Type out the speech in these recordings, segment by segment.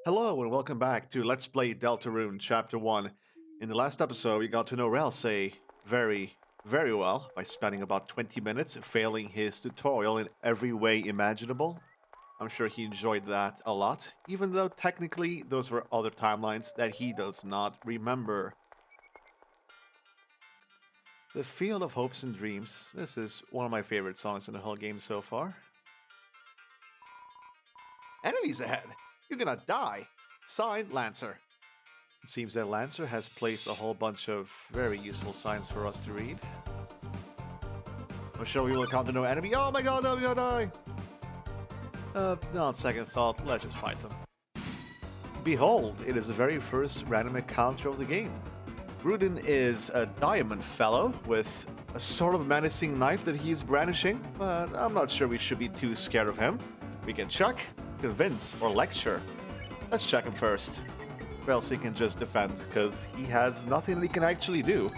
Hello and welcome back to Let's Play Deltarune Chapter 1. In the last episode, we got to know Ralsei very well by spending about 20 minutes failing his tutorial in every way imaginable. I'm sure he enjoyed that a lot, even though technically those were other timelines that he does not remember. The Field of Hopes and Dreams. This is one of my favorite songs in the whole game so far. Enemies ahead! You're gonna die! Signed, Lancer. It seems that Lancer has placed a whole bunch of very useful signs for us to read. I'm sure we will encounter no enemy. Oh my god, no, we're gonna die! On second thought, let's just fight them. Behold, it is the very first random encounter of the game. Rudin is a diamond fellow with a sort of menacing knife that he's brandishing, but I'm not sure we should be too scared of him. We can check, convince, or lecture. Let's check him first. Ralsei can just defend, because he has nothing that he can actually do.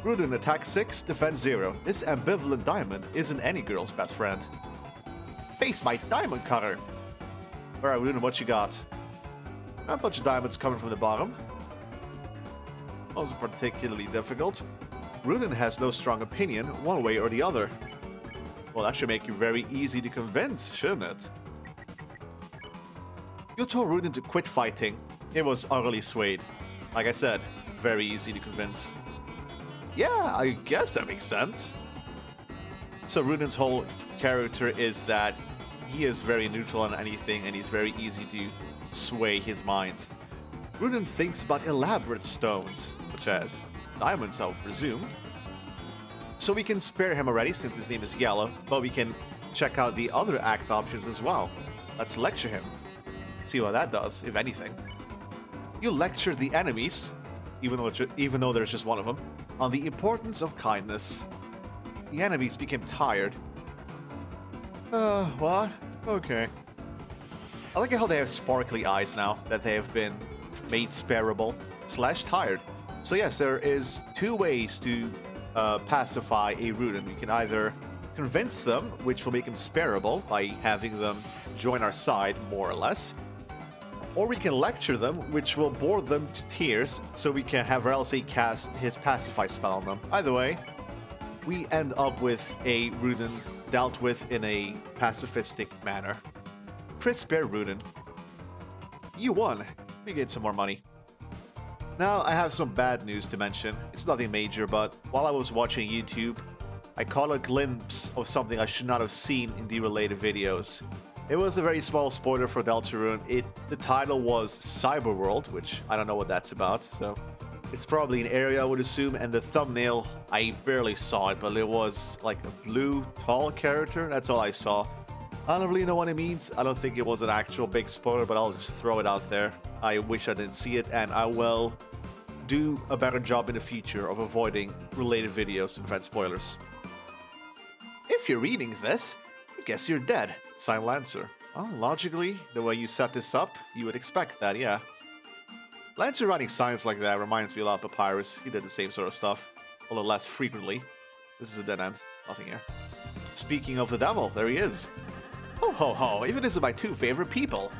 Rudin attack 6, defense 0. This ambivalent diamond isn't any girl's best friend. Face my diamond cutter! Alright, Rudin, what you got? A bunch of diamonds coming from the bottom. Wasn't particularly difficult. Rudin has no strong opinion, one way or the other. Well, that should make you very easy to convince, shouldn't it? You told Rudin to quit fighting. It was utterly swayed. Like I said, very easy to convince. Yeah, I guess that makes sense. So Rudin's whole character is that he is very neutral on anything and he's very easy to sway his mind. Rudin thinks about elaborate stones, such as diamonds, I presume. So we can spare him already since his name is Yellow, but we can check out the other act options as well. Let's lecture him. See what that does, if anything. You lecture the enemies, even though there's just one of them, on the importance of kindness. The enemies became tired. What? Okay. I like how they have sparkly eyes now, that they have been made sparable / tired. So yes, there is two ways to pacify a Rudin. We can either convince them, which will make them sparable by having them join our side, more or less. Or we can lecture them, which will bore them to tears, so we can have Ralsei cast his Pacify spell on them. Either way, we end up with a Rudin dealt with in a pacifistic manner. Kris spare Rudin. You won. We get some more money. Now, I have some bad news to mention. It's nothing major, but while I was watching YouTube, I caught a glimpse of something I should not have seen in the related videos. It was a very small spoiler for Deltarune. The title was Cyberworld, which I don't know what that's about, so it's probably an area I would assume, and the thumbnail, I barely saw it, but it was like a blue, tall character. That's all I saw. I don't really know what it means. I don't think it was an actual big spoiler, but I'll just throw it out there. I wish I didn't see it, and I will do a better job in the future of avoiding related videos to prevent spoilers. If you're reading this, I guess you're dead. Signed, Lancer. Well, logically, the way you set this up, you would expect that, yeah. Lancer writing signs like that reminds me a lot of Papyrus. He did the same sort of stuff, although less frequently. This is a dead end. Nothing here. Speaking of the devil, there he is. Ho ho ho, even this is my two favorite people.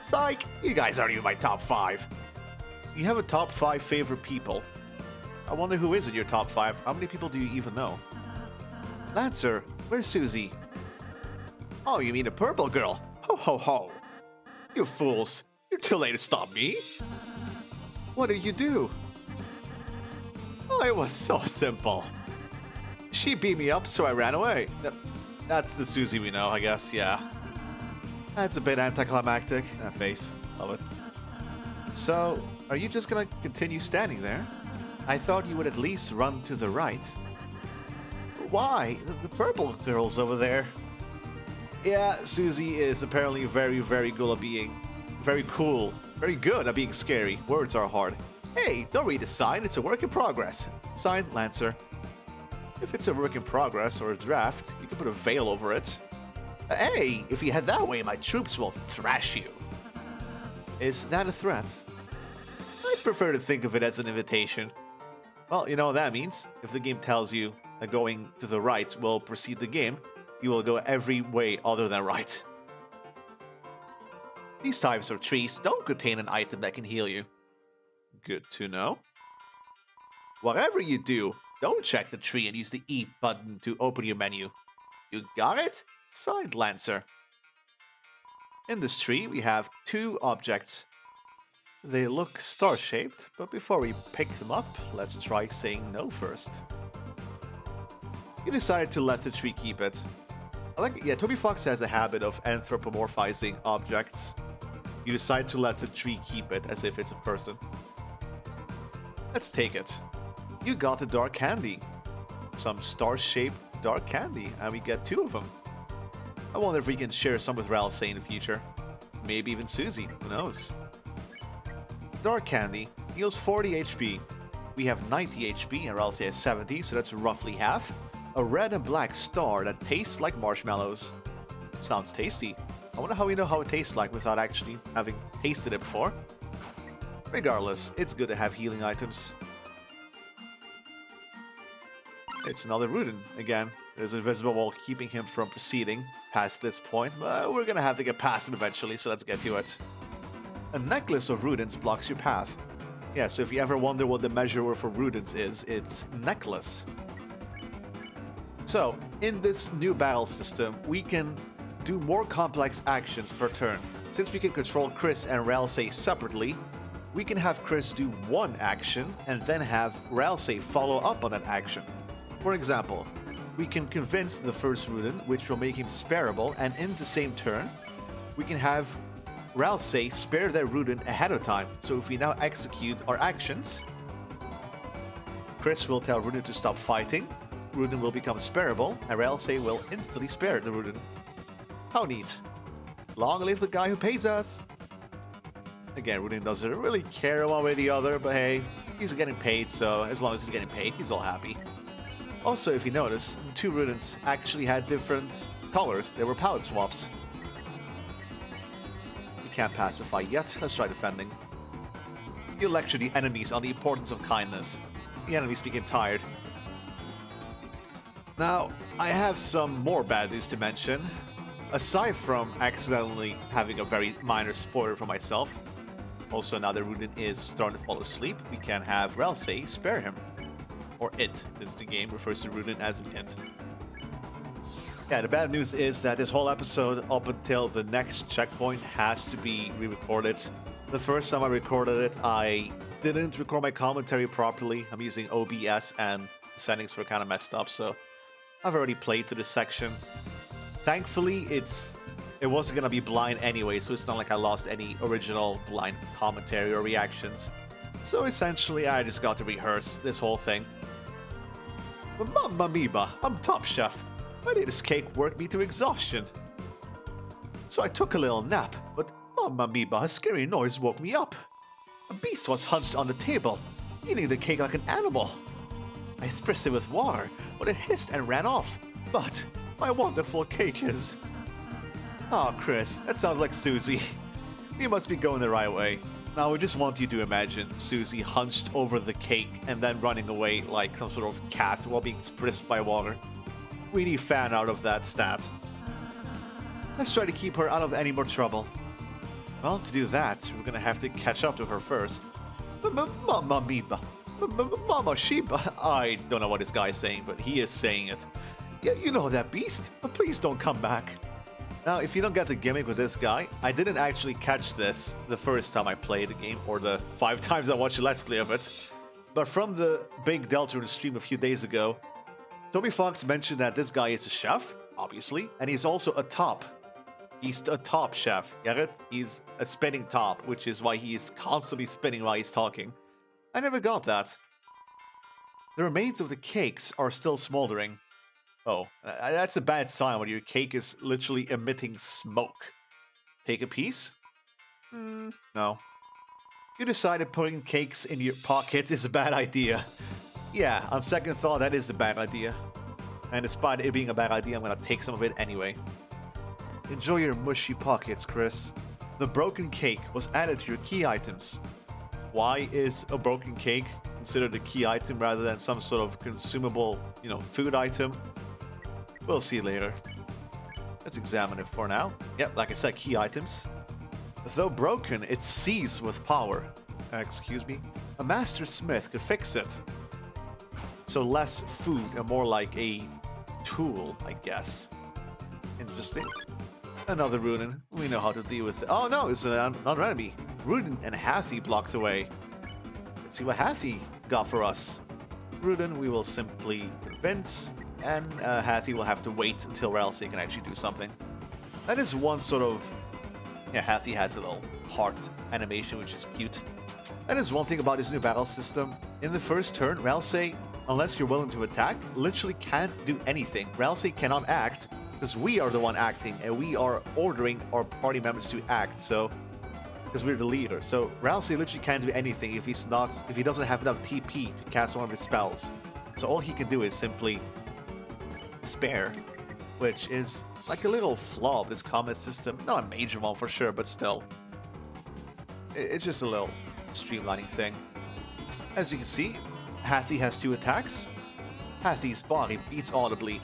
Psych, you guys aren't even my top 5. You have a top 5 favorite people. I wonder who is in your top 5. How many people do you even know? Lancer, where's Susie? Oh, you mean a purple girl? Ho ho ho. You fools. You're too late to stop me. What did you do? Oh, it was so simple. She beat me up, so I ran away. That's the Susie we know, I guess, yeah. That's a bit anticlimactic. That face. Love it. So, are you just gonna continue standing there? I thought you would at least run to the right. Why? The purple girl's over there. Yeah, Susie is apparently very good at being... Very cool. Very good at being scary. Words are hard. Hey, don't read the sign. It's a work in progress. Signed, Lancer. If it's a work in progress or a draft, you can put a veil over it. Hey, if you head that way, my troops will thrash you. Is that a threat? I prefer to think of it as an invitation. Well, you know what that means. If the game tells you that going to the right will precede the game, you will go every way other than right. These types of trees don't contain an item that can heal you. Good to know. Whatever you do, don't check the tree and use the E button to open your menu. You got it? Signed, Lancer. In this tree, we have 2 objects. They look star-shaped, but before we pick them up, let's try saying no first. You decided to let the tree keep it. Toby Fox has a habit of anthropomorphizing objects. You decide to let the tree keep it as if it's a person. Let's take it. You got the dark candy. Some star-shaped dark candy, and we get 2 of them. I wonder if we can share some with Ralsei in the future. Maybe even Susie, who knows? Dark candy heals 40 HP. We have 90 HP and Ralsei has 70, so that's roughly half. A red and black star that tastes like marshmallows. Sounds tasty. I wonder how we know how it tastes like without actually having tasted it before. Regardless, it's good to have healing items. It's another Rudin again. There's an invisible wall keeping him from proceeding past this point, but we're gonna have to get past him eventually, so let's get to it. A necklace of Rudins blocks your path. Yeah, so if you ever wonder what the measure word for Rudins is, it's necklace. So, in this new battle system, we can do more complex actions per turn. Since we can control Kris and Ralsei separately, we can have Kris do one action and then have Ralsei follow up on that action. For example, we can convince the first Rudin, which will make him spareable, and in the same turn, we can have Ralsei spare their Rudin ahead of time. So if we now execute our actions, Kris will tell Rudin to stop fighting, Rudin will become spareable, and Ralsei will instantly spare the Rudin. How neat. Long live the guy who pays us! Again, Rudin doesn't really care one way or the other, but hey, he's getting paid, so as long as he's getting paid, he's all happy. Also, if you notice, 2 Rudins actually had different colors. They were palette swaps. We can't pacify yet. Let's try defending. You lecture the enemies on the importance of kindness. The enemies became tired. Now, I have some more bad news to mention. Aside from accidentally having a very minor spoiler for myself, also now that Rudin is starting to fall asleep, we can have Ralsei spare him. Or it, since the game refers to Rudin as an it. Yeah, the bad news is that this whole episode, up until the next checkpoint, has to be re-recorded. The first time I recorded it, I didn't record my commentary properly. I'm using OBS and the settings were kind of messed up, so I've already played to this section. Thankfully, it wasn't gonna be blind anyway, so it's not like I lost any original blind commentary or reactions. So essentially, I just got to rehearse this whole thing. But Mamma Mia, I'm Topchef. My latest cake worked me to exhaustion. So I took a little nap, but Mamma Mia, a scary noise woke me up. A beast was hunched on the table, eating the cake like an animal. I spritzed it with water, but it hissed and ran off. But my wonderful cake is... Oh, Kris, that sounds like Susie. You must be going the right way. Now, I just want you to imagine Susie hunched over the cake and then running away like some sort of cat while being spritzed by water. We need fan out of that stat. Let's try to keep her out of any more trouble. Well, to do that, we're gonna have to catch up to her first. Mamma Mia. Mama Sheba. I don't know what this guy's saying, but he is saying it. Yeah, you know that beast. Please don't come back. Now, if you don't get the gimmick with this guy, I didn't actually catch this the first time I played the game, or the 5 times I watched a Let's Play of it. But from the big Deltarune stream a few days ago, Toby Fox mentioned that this guy is a chef, obviously, and he's also a top. He's a top chef, get it? He's a spinning top, which is why he is constantly spinning while he's talking. I never got that. The remains of the cakes are still smoldering. Oh, that's a bad sign when your cake is literally emitting smoke. Take a piece? No. You decided putting cakes in your pockets is a bad idea. Yeah, on second thought, that is a bad idea. And despite it being a bad idea, I'm gonna take some of it anyway. Enjoy your mushy pockets, Kris. The broken cake was added to your key items. Why is a broken cake considered a key item rather than some sort of consumable, food item? We'll see later. Let's examine it for now. Yep, like I said, key items. Though broken, it sees with power. Excuse me? A master smith could fix it. So less food and more like a tool, I guess. Interesting. Another Runen. We know how to deal with it. Oh no, it's another enemy. Runen and Hathy block the way. Let's see what Hathy got for us. Runen, we will simply convince, and Hathy will have to wait until Ralsei can actually do something. That is one sort of... Yeah, Hathy has a little heart animation, which is cute. That is one thing about this new battle system. In the first turn, Ralsei, unless you're willing to attack, literally can't do anything. Ralsei cannot act, because we are the one acting, and we are ordering our party members to act, so... Because we're the leader. So Ralsei literally can't do anything if he doesn't have enough TP to cast one of his spells. So all he can do is simply spare, which is like a little flaw of this combat system. Not a major one for sure, but still. It's just a little streamlining thing. As you can see, Hathy has 2 attacks. Hathy's body beats audibly.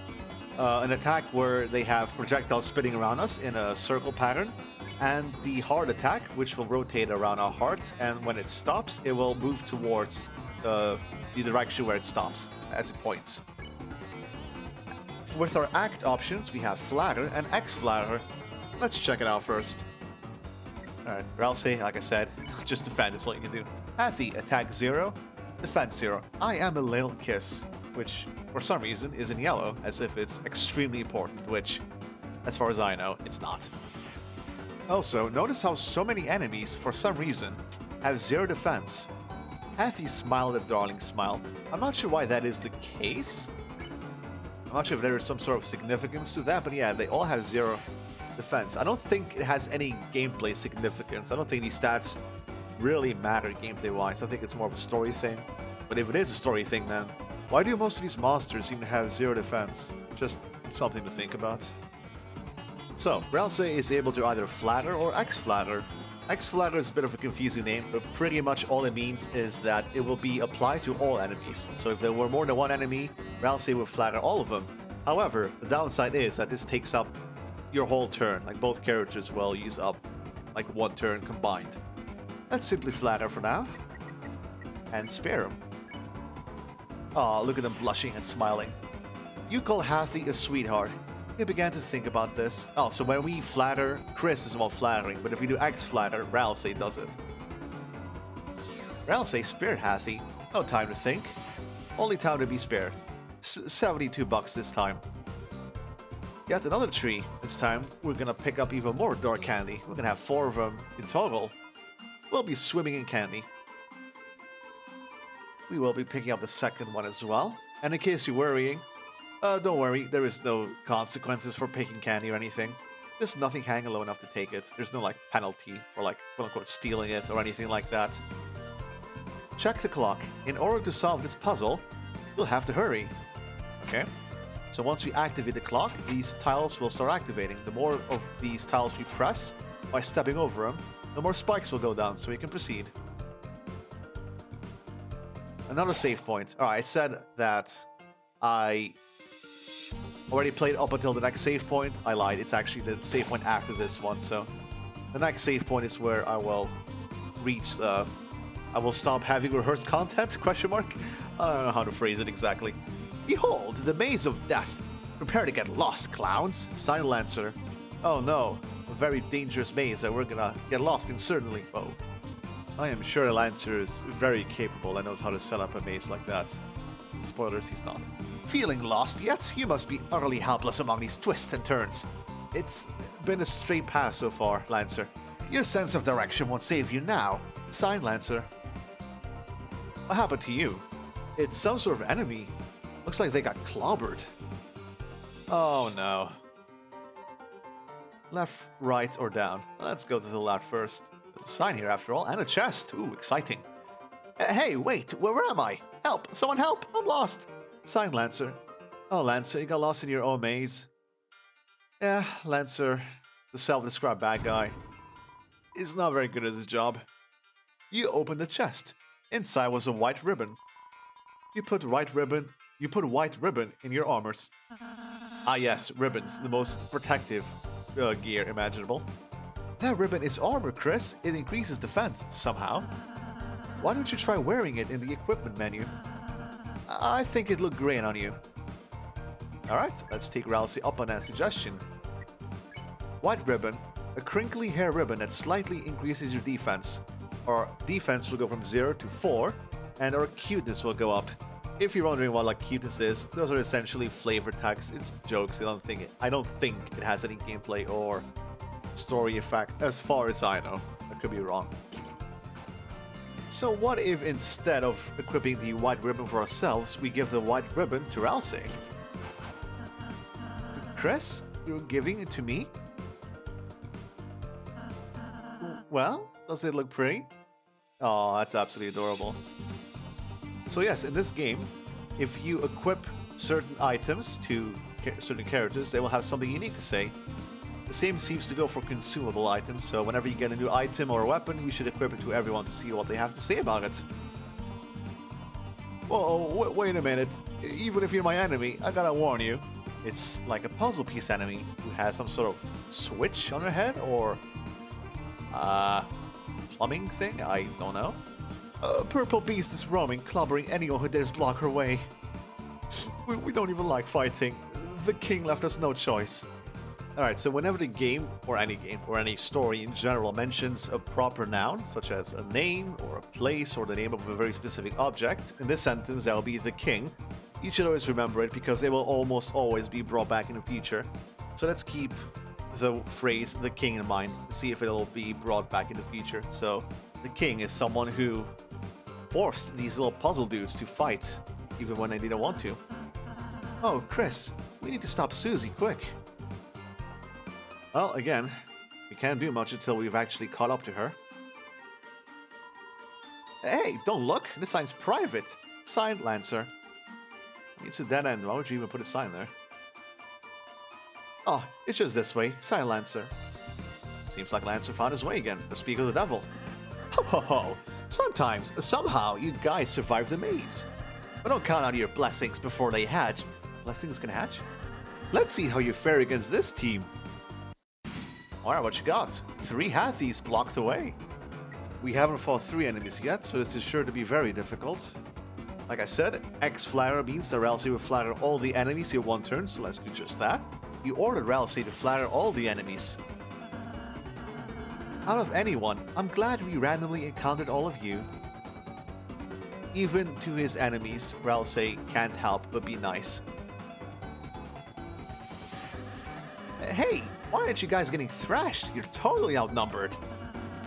An attack where they have projectiles spinning around us in a circle pattern, and the hard attack, which will rotate around our heart, and when it stops, it will move towards the direction where it stops, as it points. With our act options, we have Flatter and X-Flatter. Let's check it out first. Alright, Ralsei, like I said, just defend is all you can do. Hathy, attack 0, defense 0. I am a little kiss, which, for some reason, is in yellow, as if it's extremely important, which, as far as I know, it's not. Also, notice how so many enemies, for some reason, have 0 defense. Hathy smiled a darling smile. I'm not sure why that is the case. I'm not sure if there is some sort of significance to that, but yeah, they all have 0 defense. I don't think it has any gameplay significance. I don't think these stats really matter gameplay-wise. I think it's more of a story thing. But if it is a story thing, then why do most of these monsters seem to have 0 defense? Just something to think about. So, Ralsei is able to either flatter or X-Flatter. X-Flatter is a bit of a confusing name, but pretty much all it means is that it will be applied to all enemies. So if there were more than one enemy, Ralsei will flatter all of them. However, the downside is that this takes up your whole turn. Like, both characters will use up like 1 turn combined. Let's simply flatter for now. And spare him. Aw, look at them blushing and smiling. You call Hathy a sweetheart. He began to think about this. Oh, so when we flatter, Kris is the one flattering, but if we do X-Flatter, Ralsei does it. Ralsei spared Hathy. No time to think. Only time to be spared. $72 this time. Yet another tree. This time, we're gonna pick up even more dark candy. We're gonna have 4 of them in total. We'll be swimming in candy. We will be picking up the second one as well. And in case you're worrying, don't worry, there is no consequences for picking candy or anything. There's nothing hanging low enough to take it. There's no, like, penalty for, like, quote-unquote stealing it or anything like that. Check the clock. In order to solve this puzzle, you'll have to hurry. Okay? So once we activate the clock, these tiles will start activating. The more of these tiles we press by stepping over them, the more spikes will go down, so we can proceed. Another save point. Alright, I said that I already played up until the next save point. I lied. It's actually the save point after this one. So the next save point is where I will reach I will stop having rehearsed content, question mark? I don't know how to phrase it exactly. Behold, the maze of death. Prepare to get lost, clowns. Sign Lancer. Oh no, a very dangerous maze that we're gonna get lost in, certainly. Oh. I am sure Lancer is very capable and knows how to set up a maze like that. Spoilers, he's not. Feeling lost yet? You must be utterly helpless among these twists and turns. It's been a straight path so far, Lancer. Your sense of direction won't save you now. Sign, Lancer. What happened to you? It's some sort of enemy. Looks like they got clobbered. Oh no. Left, right, or down? Let's go to the left first. There's a sign here after all, and a chest. Ooh, exciting. Hey, wait, where am I? Help! Someone help! I'm lost! Sign, Lancer. Oh, Lancer, you got lost in your own maze. Yeah, Lancer, the self-described bad guy, is not very good at his job. You opened the chest. Inside was a white ribbon. You put white ribbon in your armors. Ah yes, ribbons, the most protective gear imaginable. That ribbon is armor, Kris. It increases defense somehow. Why don't you try wearing it in the equipment menu? I think it looked great on you. Alright, let's take Ralsei up on that suggestion. White ribbon. A crinkly hair ribbon that slightly increases your defense. Our defense will go from 0 to 4, and our cuteness will go up. If you're wondering what like cuteness is, those are essentially flavor text. It's jokes. I don't think it has any gameplay or story effect, as far as I know. I could be wrong. So what if instead of equipping the white ribbon for ourselves, we give the white ribbon to Ralsei? Kris, you're giving it to me? Well, does it look pretty? Oh, that's absolutely adorable. So yes, in this game, if you equip certain items to certain characters, they will have something unique to say. The same seems to go for consumable items, so whenever you get a new item or a weapon, you should equip it to everyone to see what they have to say about it. Whoa, wait a minute. Even if you're my enemy, I gotta warn you. It's like a puzzle piece enemy who has some sort of switch on their head, or plumbing thing? I don't know. A purple beast is roaming, clobbering anyone who dares block her way. We don't even like fighting. The king left us no choice. Alright, so whenever the game, or any story in general mentions a proper noun, such as a name, or a place, or the name of a very specific object, in this sentence that will be the king, you should always remember it because it will almost always be brought back in the future. So let's keep the phrase the king in mind to see if it'll be brought back in the future. So the king is someone who forced these little puzzle dudes to fight even when they didn't want to. Oh, Kris, we need to stop Susie, quick. Well, again, we can't do much until we've actually caught up to her. Hey, don't look! This sign's private! Signed, Lancer. It's a dead end. Why would you even put a sign there? Oh, it's just this way. Sign, Lancer. Seems like Lancer found his way again. The speak of the devil. Ho ho ho! Sometimes, somehow, you guys survive the maze. But don't count on your blessings before they hatch. Blessings can hatch? Let's see how you fare against this team. Alright, what you got? 3 Hathys blocked away. We haven't fought 3 enemies yet, so this is sure to be very difficult. Like I said, X-Flatter means that Ralsei will flatter all the enemies in one turn, so let's do just that. You ordered Ralsei to flatter all the enemies. Out of anyone, I'm glad we randomly encountered all of you. Even to his enemies, Ralsei can't help but be nice. Hey! Why aren't you guys getting thrashed? You're totally outnumbered.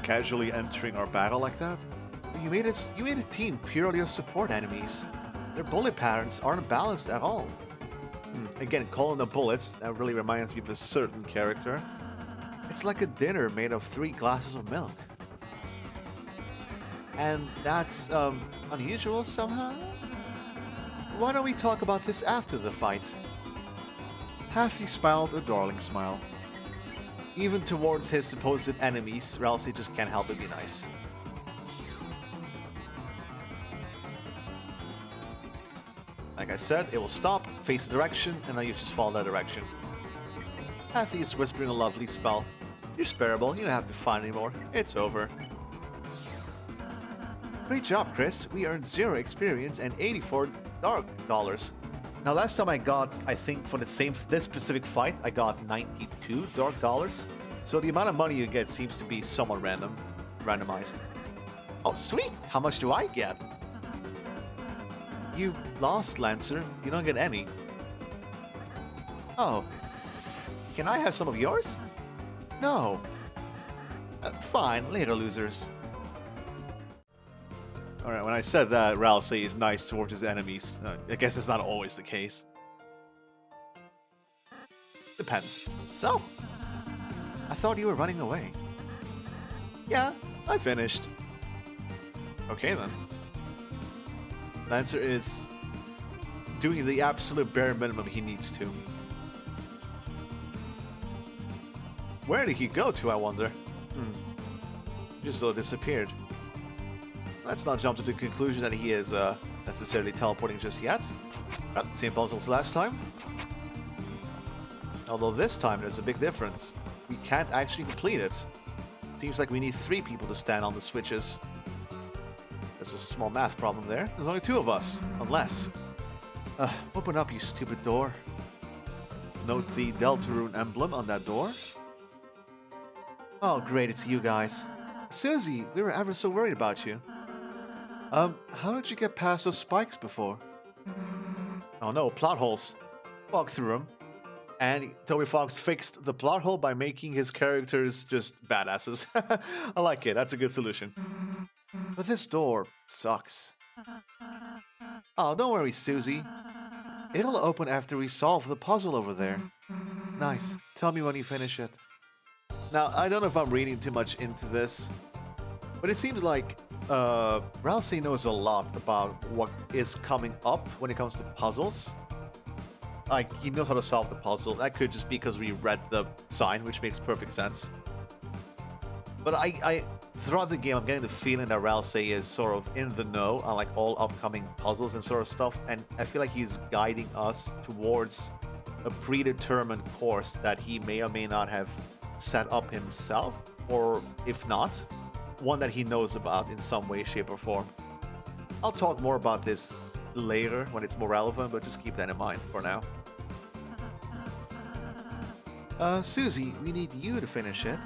Casually entering our battle like that? You made a team purely of support enemies. Their bullet patterns aren't balanced at all. Again, calling them bullets, that really reminds me of a certain character. It's like a dinner made of 3 glasses of milk. And that's, unusual somehow? Why don't we talk about this after the fight? Hathy smiled a darling smile. Even towards his supposed enemies, Ralsei just can't help but be nice. Like I said, it will stop, face a direction, and then you just follow that direction. Hathy is whispering a lovely spell. You're spareable, you don't have to fight anymore. It's over. Great job, Kris. We earned 0 experience and 84 dark dollars. Now, last time I got, I think for this specific fight, I got 92 dark dollars. So the amount of money you get seems to be somewhat randomized. Oh, sweet! How much do I get? You lost, Lancer. You don't get any. Oh. Can I have some of yours? No. Fine, later, losers. Alright, when I said that Ralsei is nice towards his enemies, I guess it's not always the case. Depends. So? I thought you were running away. Yeah, I finished. Okay then. Lancer is doing the absolute bare minimum he needs to. Where did he go to, I wonder? Just sort of disappeared. Let's not jump to the conclusion that he is necessarily teleporting just yet. Oh, same puzzle as last time. Although this time there's a big difference. We can't actually complete it. Seems like we need 3 people to stand on the switches. There's a small math problem there. There's only 2 of us, unless... open up, you stupid door. Note the Deltarune emblem on that door. Oh, great, it's you guys. Susie, we were ever so worried about you. How did you get past those spikes before? Oh no, plot holes. Walk through them. And Toby Fox fixed the plot hole by making his characters just badasses. I like it, that's a good solution. But this door sucks. Oh, don't worry, Susie. It'll open after we solve the puzzle over there. Nice. Tell me when you finish it. Now, I don't know if I'm reading too much into this, but it seems like Ralsei knows a lot about what is coming up when it comes to puzzles. Like, he knows how to solve the puzzle. That could just be because we read the sign, which makes perfect sense. But I throughout the game, I'm getting the feeling that Ralsei is sort of in the know on like all upcoming puzzles and sort of stuff, and I feel like he's guiding us towards a predetermined course that he may or may not have set up himself, or if not, one that he knows about in some way, shape, or form. I'll talk more about this later when it's more relevant, but just keep that in mind for now. Susie, we need you to finish it.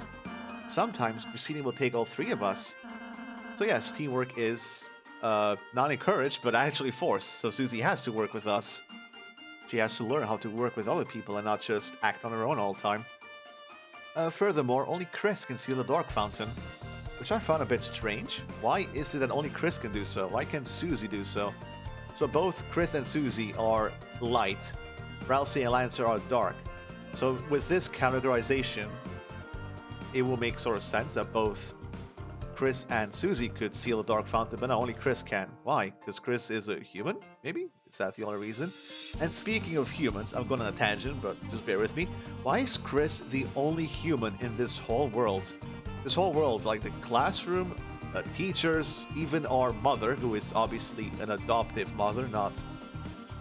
Sometimes proceeding will take all 3 of us. So yes, teamwork is not encouraged, but actually forced. So Susie has to work with us. She has to learn how to work with other people and not just act on her own all the time. Furthermore, only Kris can seal the Dark Fountain, which I found a bit strange. Why is it that only Kris can do so? Why can't Susie do so? So both Kris and Susie are light. Ralsei and Lancer are dark. So with this categorization, it will make sort of sense that both Kris and Susie could seal the Dark Fountain, but not only Kris can. Why? Because Kris is a human? Maybe? Is that the only reason? And speaking of humans, I'm going on a tangent, but just bear with me. Why is Kris the only human in this whole world? This whole world, like the classroom, teachers, even our mother, who is obviously an adoptive mother, not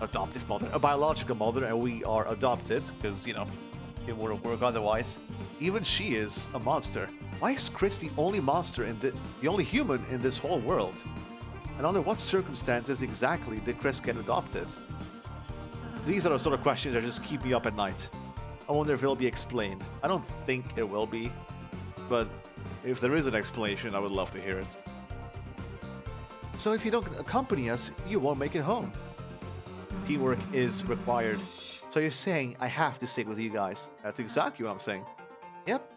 adoptive mother, a biological mother, and we are adopted, because, you know, it wouldn't work otherwise. Even she is a monster. Why is Kris the only monster in the only human in this whole world? And under what circumstances exactly did Kris get adopted? These are the sort of questions that just keep me up at night. I wonder if it'll be explained. I don't think it will be, but if there is an explanation, I would love to hear it. So if you don't accompany us, you won't make it home. Teamwork is required. So you're saying I have to stick with you guys. That's exactly what I'm saying. Yep.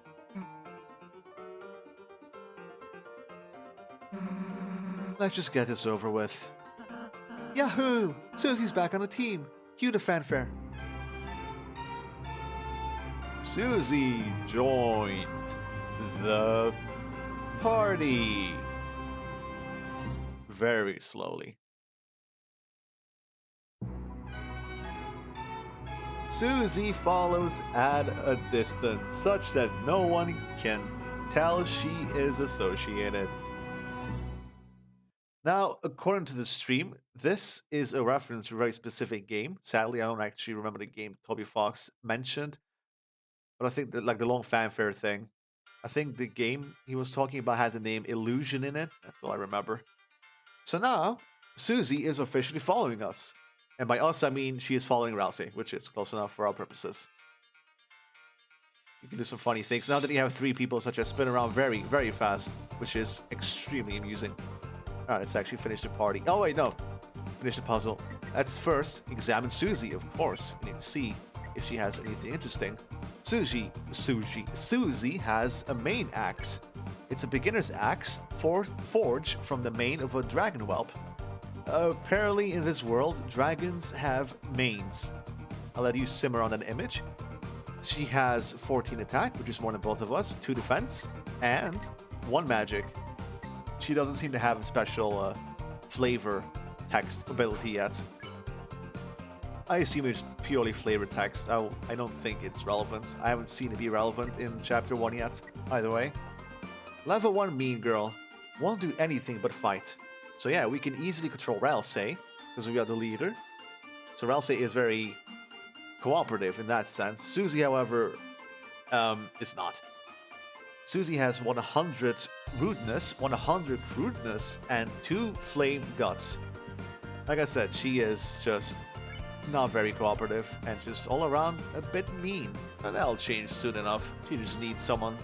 Let's just get this over with. Yahoo! Susie's back on the team. Cue the fanfare. Susie joined the party. Very slowly. Susie follows at a distance, such that no one can tell she is associated. Now, according to the stream, this is a reference to a very specific game. Sadly, I don't actually remember the game Toby Fox mentioned, but I think that, like, the long fanfare thing, I think the game he was talking about had the name Illusion in it. That's all I remember. So now, Susie is officially following us. And by us, I mean she is following Ralsei, which is close enough for our purposes. You can do some funny things. Now that you have 3 people such as spin around very, very fast, which is extremely amusing. Alright, let's actually finish the party. Oh wait, no. Finish the puzzle. Let's first examine Susie, of course. We need to see if she has anything interesting. Susie has a main axe. It's a beginner's axe forged from the mane of a dragon whelp. Apparently in this world, dragons have manes. I'll let you simmer on that image. She has 14 attack, which is more than both of us, 2 defense, and 1 magic. She doesn't seem to have a special flavor text ability yet. I assume it's purely flavor text. I don't think it's relevant. I haven't seen it be relevant in Chapter 1 yet, either way. Level 1 Mean Girl. Won't do anything but fight. So yeah, we can easily control Ralsei, because we are the leader. So Ralsei is very cooperative in that sense. Susie, however, is not. Susie has 100 rudeness, 100 crudeness, and 2 flame guts. Like I said, she is just not very cooperative and just all around a bit mean. But that'll change soon enough. She just needs someone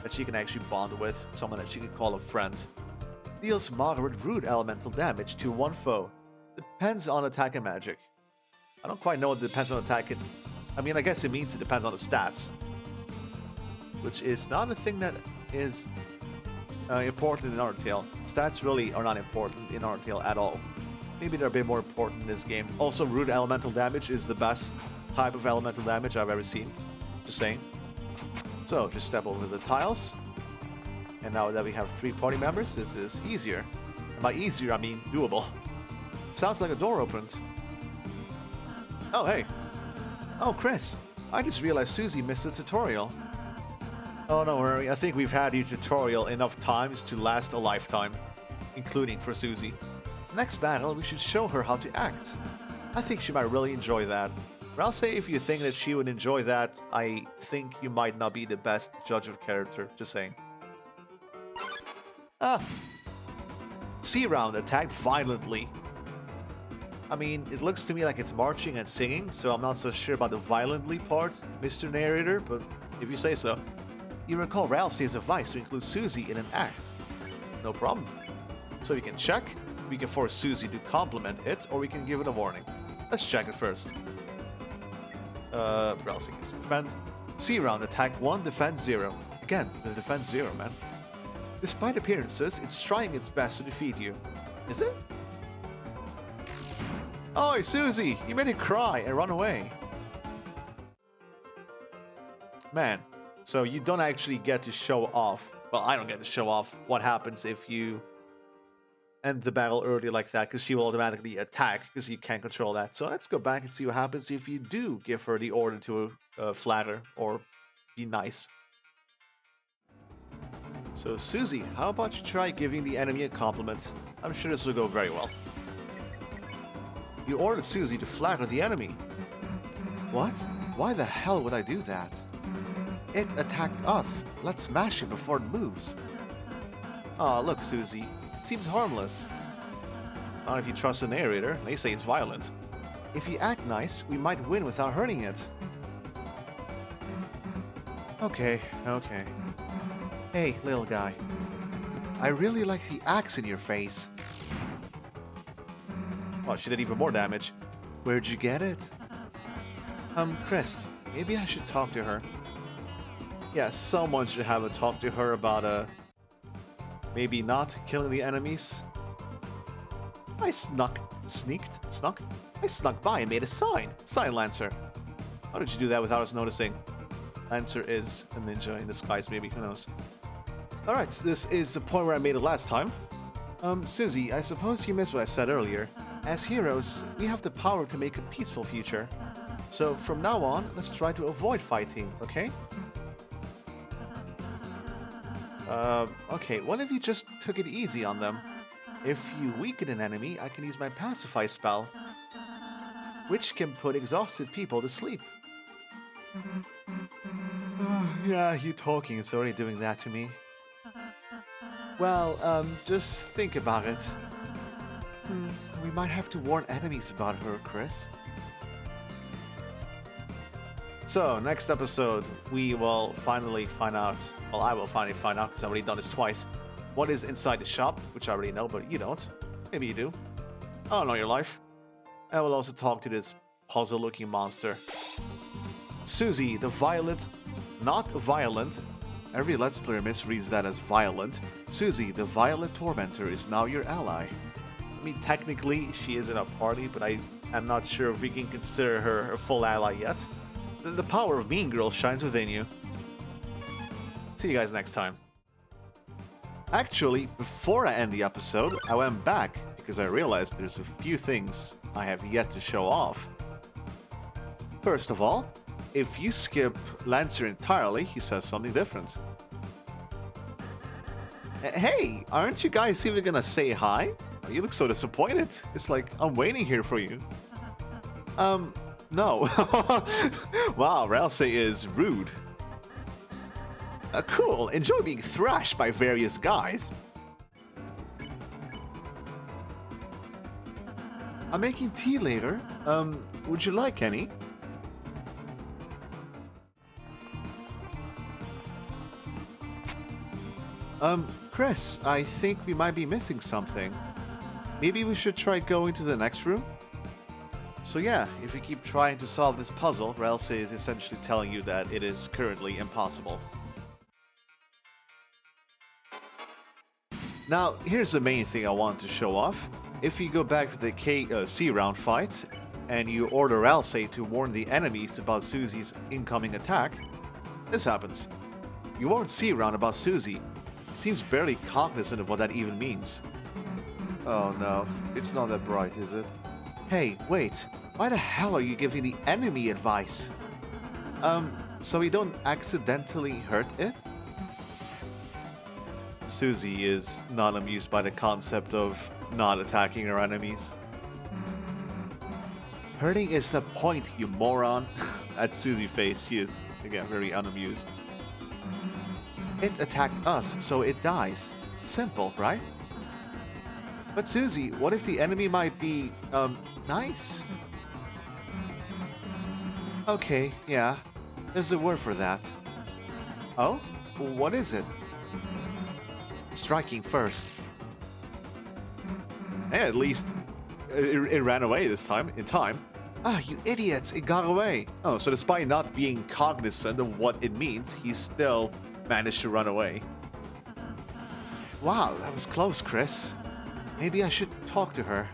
that she can actually bond with, someone that she can call a friend. Deals moderate rude elemental damage to one foe. Depends on attack and magic. I don't quite know what depends on attack and... I mean, I guess it means it depends on the stats. Which is not a thing that is important in Undertale. Stats really are not important in Undertale at all. Maybe they're a bit more important in this game. Also, rude elemental damage is the best type of elemental damage I've ever seen. Just saying. So, just step over the tiles. And now that we have 3 party members, this is easier. And by easier, I mean doable. Sounds like a door opened. Oh, hey. Oh, Kris. I just realized Susie missed the tutorial. Oh, don't worry. I think we've had your tutorial enough times to last a lifetime. Including for Susie. Next battle, we should show her how to act. I think she might really enjoy that. Ralsei, if you think that she would enjoy that, I think you might not be the best judge of character. Just saying. Ah! C-Round attacked violently. I mean, it looks to me like it's marching and singing, so I'm not so sure about the violently part, Mr. Narrator, but if you say so. You recall Ralsei's advice to include Susie in an act. No problem. So we can check, we can force Susie to compliment it, or we can give it a warning. Let's check it first. Ralsei gives defend. C-Round attack 1, defense 0. Again, the defense 0, man. Despite appearances, it's trying its best to defeat you. Is it? Oh, Susie! You made it cry and run away. Man, so you don't actually get to show off. Well, I don't get to show off what happens if you end the battle early like that, because she will automatically attack, because you can't control that. So let's go back and see what happens if you do give her the order to flatter or be nice. So Susie, how about you try giving the enemy a compliment? I'm sure this will go very well. You ordered Susie to flatter the enemy. What? Why the hell would I do that? It attacked us. Let's smash it before it moves. Aw, look, Susie. It seems harmless. Not if you trust the narrator. They say it's violent. If you act nice, we might win without hurting it. Okay. Hey, little guy. I really like the axe in your face. Oh, she did even more damage. Where'd you get it? Kris, maybe I should talk to her. Yeah, someone should have a talk to her about, maybe not killing the enemies. I snuck by and made a sign. Sign Lancer. How did you do that without us noticing? Lancer is a ninja in disguise, maybe, who knows. Alright, so this is the point where I made it last time. Susie, I suppose you missed what I said earlier. As heroes, we have the power to make a peaceful future. So from now on, let's try to avoid fighting, okay? Okay, what if you just took it easy on them? If you weaken an enemy, I can use my pacify spell, which can put exhausted people to sleep. Yeah, you talking is already doing that to me. Well, just think about it. We might have to warn enemies about her, Kris. So, next episode, we will finally find out, well, I will finally find out, because I've already done this twice, what is inside the shop, which I already know, but you don't. Maybe you do. I don't know your life. I will also talk to this puzzle-looking monster. Susie, the violet, not violent. Every Let's Player misreads that as violent. Susie, the violet tormentor, is now your ally. I mean, technically, she is in a party, but I am not sure if we can consider her a full ally yet. The power of Mean Girl shines within you. See you guys next time. Actually, before I end the episode, I went back because I realized there's a few things I have yet to show off. First of all, if you skip Lancer entirely, he says something different. Hey, aren't you guys even gonna say hi? You look so disappointed. It's like, I'm waiting here for you. No. Wow, Ralsei is rude. Cool. Enjoy being thrashed by various guys. I'm making tea later. Would you like any? Kris, I think we might be missing something. Maybe we should try going to the next room? So yeah, if we keep trying to solve this puzzle, Ralsei is essentially telling you that it is currently impossible. Now, here's the main thing I want to show off. If you go back to the C round fight, and you order Ralsei to warn the enemies about Susie's incoming attack, this happens. You warn C round about Susie. It seems barely cognizant of what that even means. Oh no, it's not that bright, is it? Hey, wait, why the hell are you giving the enemy advice? So we don't accidentally hurt it? Susie is not amused by the concept of not attacking her enemies. Hurting is the point, you moron. At Susie's face, she is, again, very unamused. It attacked us, so it dies. Simple, right? But Susie, what if the enemy might be, nice? Okay, yeah. There's a word for that. Oh? What is it? Striking first. Hey, at least it ran away this time, in time. Ah, you idiots, it got away. Oh, so despite not being cognizant of what it means, he still managed to run away. Wow, that was close, Kris. Maybe I should talk to her.